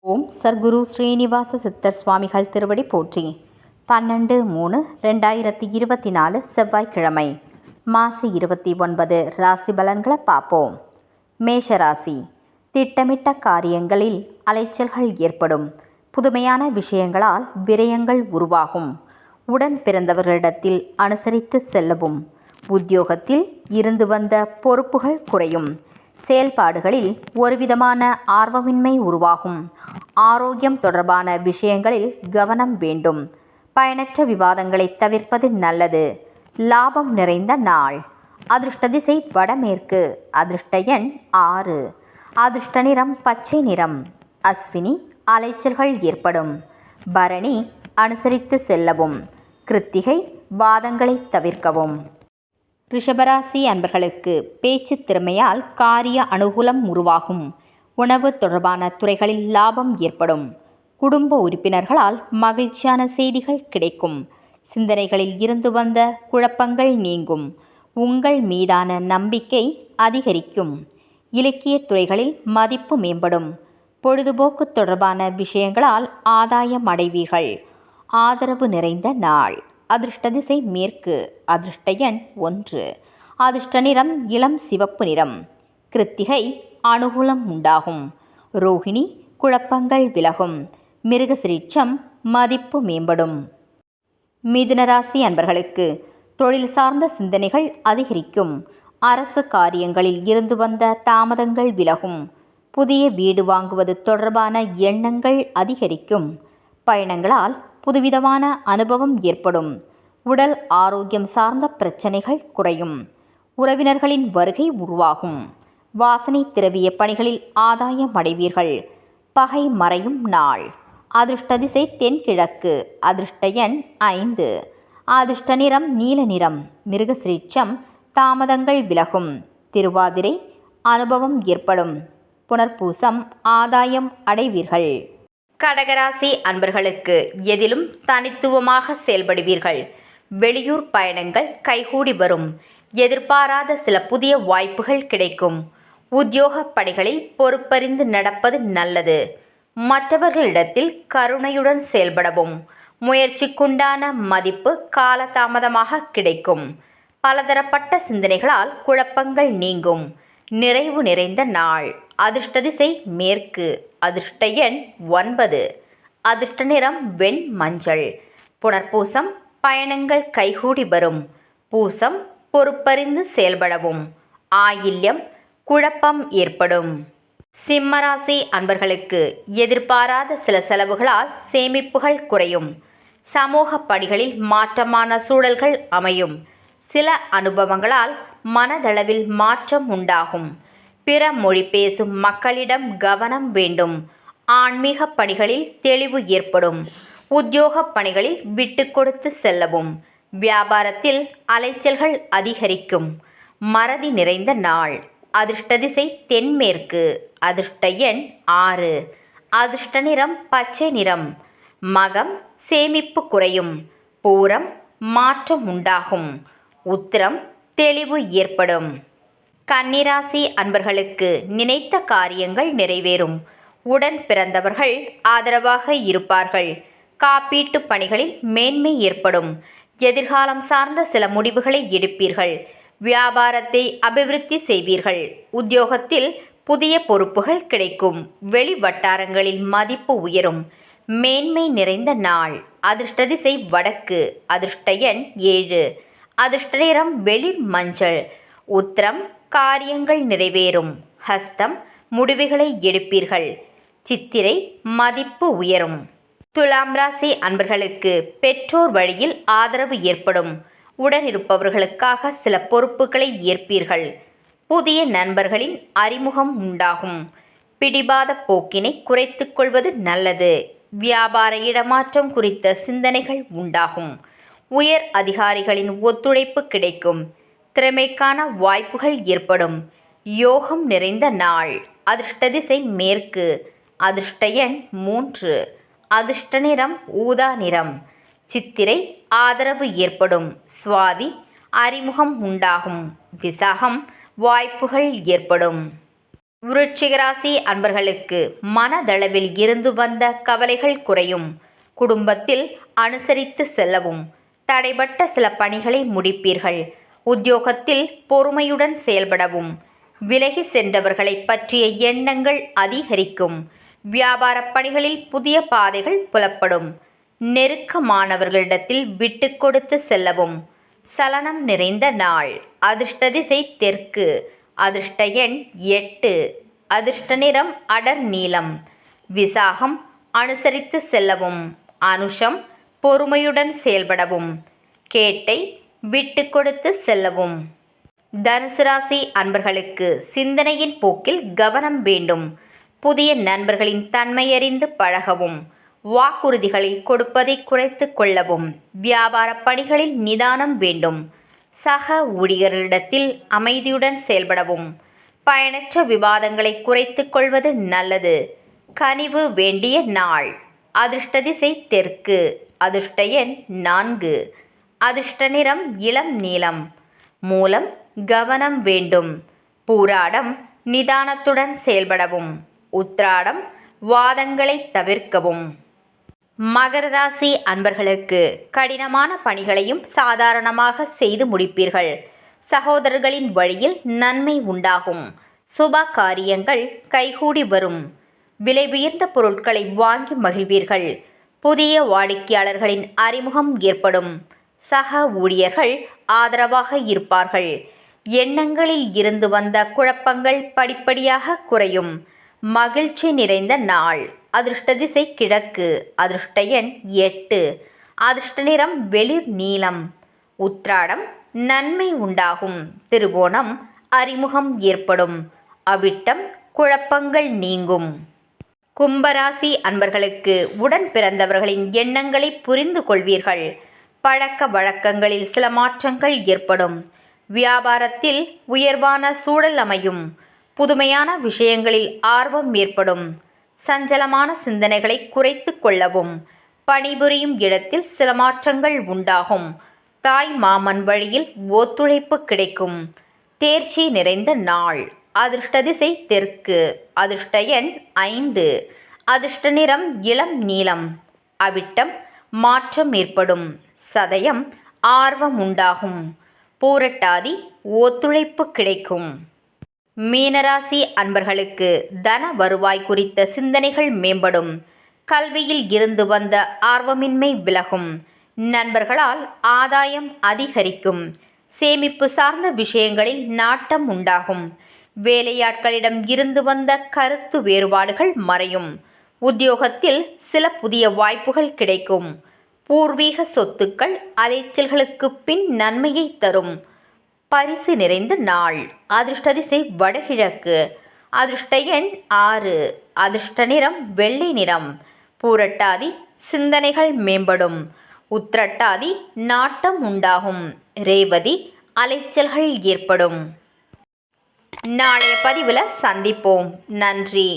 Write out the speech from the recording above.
ஓம் சர்க்குரு ஸ்ரீனிவாச சித்தர் சுவாமிகள் திருவடி போற்றி. 12/3/2024 செவ்வாய்க்கிழமை, மாசி 29 ராசி பலன்களை பார்ப்போம். மேஷராசி. திட்டமிட்ட காரியங்களில் அலைச்சல்கள் ஏற்படும். புதுமையான விஷயங்களால் விரயங்கள் உருவாகும். உடன் பிறந்தவர்களிடத்தில் அனுசரித்து செல்லவும். உத்தியோகத்தில் இருந்து வந்த பொறுப்புகள் குறையும். செயல்பாடுகளில் ஒருவிதமான ஆர்வமின்மை உருவாகும். ஆரோக்கியம் தொடர்பான விஷயங்களில் கவனம் வேண்டும். பயனற்ற விவாதங்களை தவிர்ப்பது நல்லது. லாபம் நிறைந்த நாள். அதிர்ஷ்ட திசை வடமேற்கு. அதிர்ஷ்ட எண் 6. அதிர்ஷ்ட நிறம் பச்சை நிறம். அஸ்வினி அலைச்சல்கள் ஏற்படும். பரணி அனுசரித்து செல்லவும். கிருத்திகை வாதங்களை தவிர்க்கவும். ரிஷபராசி அன்பர்களுக்கு பேச்சு திறமையால் காரிய அனுகூலம் உருவாகும். உணவு தொடர்பான துறைகளில் லாபம் ஏற்படும். குடும்ப உறுப்பினர்களால் மகிழ்ச்சியான செய்திகள் கிடைக்கும். சிந்தனைகளில் இருந்து வந்த குழப்பங்கள் நீங்கும். உங்கள் மீதான நம்பிக்கை அதிகரிக்கும். இலக்கிய துறைகளில் மதிப்பு மேம்படும். பொழுதுபோக்கு தொடர்பான விஷயங்களால் ஆதாயம் அடைவீர்கள். ஆதரவு நிறைந்த நாள். அதிர்ஷ்ட திசை மேற்கு. அதிர்ஷ்ட எண் 1. அதிர்ஷ்ட நிறம் இளம் சிவப்பு நிறம். கிருத்திகை அனுகூலம் உண்டாகும். ரோகிணி குழப்பங்கள் விலகும். மிருகசிரீட்சம் மதிப்பு மேம்படும். மிதுனராசி அன்பர்களுக்கு தொழில் சார்ந்த சிந்தனைகள் அதிகரிக்கும். அரசு காரியங்களில் இருந்து வந்த தாமதங்கள் விலகும். புதிய வீடு வாங்குவது தொடர்பான எண்ணங்கள் அதிகரிக்கும். பயணங்களால் புதுவிதமான அனுபவம் ஏற்படும். உடல் ஆரோக்கியம் சார்ந்த பிரச்சனைகள் குறையும். உறவினர்களின் வருகை உருவாகும். வாசனை திரவிய பணிகளில் ஆதாயம் அடைவீர்கள். பகை மறையும் நாள். அதிர்ஷ்ட திசை தென்கிழக்கு. அதிர்ஷ்ட எண் 5. அதிர்ஷ்ட நிறம் நீல நிறம். மிருகசிரீட்சம் தாமதங்கள் விலகும். திருவாதிரை அனுபவம் ஏற்படும். புனர்பூசம் ஆதாயம் அடைவீர்கள். கடகராசி அன்பர்களுக்கு எதிலும் தனித்துவமாக செயல்படுவீர்கள். வெளியூர் பயணங்கள் கைகூடி வரும். எதிர்பாராத சில புதிய வாய்ப்புகள் கிடைக்கும். உத்தியோக பணிகளில் பொறுப்பறிந்து நடப்பது நல்லது. மற்றவர்களிடத்தில் கருணையுடன் செயல்படவும். முயற்சிக்குண்டான மதிப்பு காலதாமதமாக கிடைக்கும். பலதரப்பட்ட சிந்தனைகளால் குழப்பங்கள் நீங்கும். நிறைவு நிறைந்த நாள். அதிர்ஷ்ட திசை மேற்கு. அதிர்ஷ்ட எண் 9. அதிர்ஷ்ட நிறம் வெண் மஞ்சள். புனர்பூசம் பயணங்கள் கைகூடி வரும். பூசம் பொறுப்பறிந்து செயல்படவும். ஆயில்யம் குழப்பம் ஏற்படும். சிம்மராசி அன்பர்களுக்கு எதிர்பாராத சில செலவுகளால் சேமிப்புகள் குறையும். சமூக பணிகளில் மாற்றமான சூழல்கள் அமையும். சில அனுபவங்களால் மனதளவில் மாற்றம் உண்டாகும். பிற மொழி பேசும் மக்களிடம் கவனம் வேண்டும். ஆன்மீக பணிகளில் தெளிவு ஏற்படும். உத்தியோக பணிகளில் விட்டு கொடுத்து செல்லவும். வியாபாரத்தில் அலைச்சல்கள் அதிகரிக்கும். மறதி நிறைந்த நாள். அதிர்ஷ்ட திசை தென்மேற்கு. அதிர்ஷ்ட எண் 6. அதிர்ஷ்ட நிறம் பச்சை நிறம். மகம் சேமிப்பு குறையும். பூரம் மாற்றம் உண்டாகும். உத்திரம் தெளிவு ஏற்படும். கன்னிராசி அன்பர்களுக்கு நினைத்த காரியங்கள் நிறைவேறும். உடன் பிறந்தவர்கள் ஆதரவாக இருப்பார்கள். காப்பீட்டு பணிகளில் மேன்மை ஏற்படும். எதிர்காலம் சார்ந்த சில முடிவுகளை எடுப்பீர்கள். வியாபாரத்தை அபிவிருத்தி செய்வீர்கள். உத்தியோகத்தில் புதிய பொறுப்புகள் கிடைக்கும். வெளி வட்டாரங்களில் மதிப்பு உயரும். மேன்மை நிறைந்த நாள். அதிர்ஷ்ட திசை வடக்கு. அதிர்ஷ்ட எண் 7. அதிர்ஷ்ட நிறம் வெளிர் மஞ்சள். உத்திரம் காரியங்கள் நிறைவேறும். ஹஸ்தம் முடிவுகளை எடுப்பீர்கள். சித்திரை மதிப்பு உயரும். துலாம் ராசி அன்பர்களுக்கு பெற்றோர் வழியில் ஆதரவு ஏற்படும். உடன் இருப்பவர்களுக்காக சில பொறுப்புகளை ஏற்பீர்கள். புதிய நண்பர்களின் அறிமுகம் உண்டாகும். பிடிவாத போக்கினை குறைத்து கொள்வது நல்லது. வியாபார இடமாற்றம் குறித்த சிந்தனைகள் உண்டாகும். உயர் அதிகாரிகளின் ஒத்துழைப்பு கிடைக்கும். திறமைக்கான வாய்ப்புகள் ஏற்படும். யோகம் நிறைந்த நாள். அதிர்ஷ்ட திசை மேற்கு. அதிர்ஷ்ட எண் 3. அதிர்ஷ்ட நிறம் ஊதா நிறம். சித்திரை ஆதரவு ஏற்படும். சுவாதி அறிமுகம் உண்டாகும். விசாகம் வாய்ப்புகள் ஏற்படும். விருச்சிக ராசி அன்பர்களுக்கு மனதளவில் இருந்து வந்த கவலைகள் குறையும். குடும்பத்தில் அனுசரித்து செல்லவும். தடைபட்ட சில பணிகளை முடிப்பீர்கள். உத்தியோகத்தில் பொறுமையுடன் செயல்படவும். விலகி சென்றவர்களை பற்றிய எண்ணங்கள் அதிகரிக்கும். வியாபார பணிகளில் புதிய பாதைகள் புலப்படும். நெருக்கமானவர்களிடத்தில் விட்டு கொடுத்து செல்லவும். சலனம் நிறைந்த நாள். அதிர்ஷ்ட திசை தெற்கு. அதிர்ஷ்ட எண் 8. அதிர்ஷ்ட நிறம் அடர் நீலம். விசாகம் அனுசரித்து செல்லவும். அனுஷம் பொறுமையுடன் செயல்படவும். கேட்டை விட்டு கொடுத்து செல்லவும். தனுசு ராசி அன்பர்களுக்கு சிந்தனையின் போக்கில் கவனம் வேண்டும். புதிய நண்பர்களின் தன்மையறிந்து பழகவும். வாக்குறுதிகளை கொடுப்பதை குறைத்து கொள்ளவும். வியாபார பணிகளில் நிதானம் வேண்டும். சக ஊழியர்களிடத்தில் அமைதியுடன் செயல்படவும். பயனற்ற விவாதங்களை குறைத்து கொள்வது நல்லது. கனிவு வேண்டிய நாள். அதிர்ஷ்ட திசை தெற்கு. அதிர்ஷ்ட எண் 4. அதிர்ஷ்ட நிறம் இளம் நீலம். மூலம் கவனம் வேண்டும். பூராடம் நிதானத்துடன் செயல்படவும். உத்திராடம் வாதங்களை தவிர்க்கவும். மகர ராசி அன்பர்களுக்கு கடினமான பணிகளையும் சாதாரணமாக செய்து முடிப்பீர்கள். சகோதரர்களின் வழியில் நன்மை உண்டாகும். சுப காரியங்கள் கைகூடி வரும். விலை உயர்ந்த பொருட்களை வாங்கி மகிழ்வீர்கள். புதிய வாடிக்கையாளர்களின் அறிமுகம் ஏற்படும். சக ஊழியர்கள் ஆதரவாக இருப்பார்கள். எண்ணங்களில் இருந்து வந்த குழப்பங்கள் படிப்படியாக குறையும். மகிழ்ச்சி நிறைந்த நாள். அதிர்ஷ்ட திசை கிழக்கு. அதிர்ஷ்ட எண் 8. அதிர்ஷ்ட நிறம் வெளிர் நீலம். உத்திராடம் நன்மை உண்டாகும். திருவோணம் அறிமுகம் ஏற்படும். அவிட்டம் குழப்பங்கள் நீங்கும். கும்பராசி அன்பர்களுக்கு உடன் பிறந்தவர்களின் எண்ணங்களை புரிந்து கொள்வீர்கள். பழக்க வழக்கங்களில் சில மாற்றங்கள் ஏற்படும். வியாபாரத்தில் உயர்வான சூழல் அமையும். புதுமையான விஷயங்களில் ஆர்வம் ஏற்படும். சஞ்சலமான சிந்தனைகளை குறைத்து கொள்ளவும். பணிபுரியும் இடத்தில் சில மாற்றங்கள் உண்டாகும். தாய் மாமன் வழியில் ஒத்துழைப்பு கிடைக்கும். தேர்ச்சி நிறைந்த நாள். அதிர்ஷ்ட திசை தெற்கு. அதிர்ஷ்ட எண் 5. அதிர்ஷ்ட நிறம் இளம் நீலம். அவிட்டம் மாற்றம் ஏற்படும். சதயம் ஆர்வம் உண்டாகும். பூரட்டாதி ஒத்துழைப்பு கிடைக்கும். மீனராசி அன்பர்களுக்கு தன வருவாய் குறித்த சிந்தனைகள் மேம்படும். கல்வியில் இருந்து வந்த ஆர்வமின்மை விலகும். நண்பர்களால் ஆதாயம் அதிகரிக்கும். சேமிப்பு சார்ந்த விஷயங்களில் நாட்டம் உண்டாகும். வேலையாட்களிடம் இருந்து வந்த கருத்து வேறுபாடுகள் மறையும். உத்தியோகத்தில் சில புதிய வாய்ப்புகள் கிடைக்கும். பூர்வீக சொத்துக்கள் அலைச்சல்களுக்கு பின் நன்மையை தரும். பரிசு நிறைந்த நாள். அதிர்ஷ்ட திசை வடகிழக்கு. அதிர்ஷ்ட எண் 6. அதிர்ஷ்ட நிறம் வெள்ளை நிறம். பூரட்டாதி சிந்தனைகள் மேம்படும். உத்திரட்டாதி நாட்டம் உண்டாகும். ரேவதி அலைச்சல்கள் ஏற்படும். நாளைய பதிவில் சந்திப்போம். நன்றி.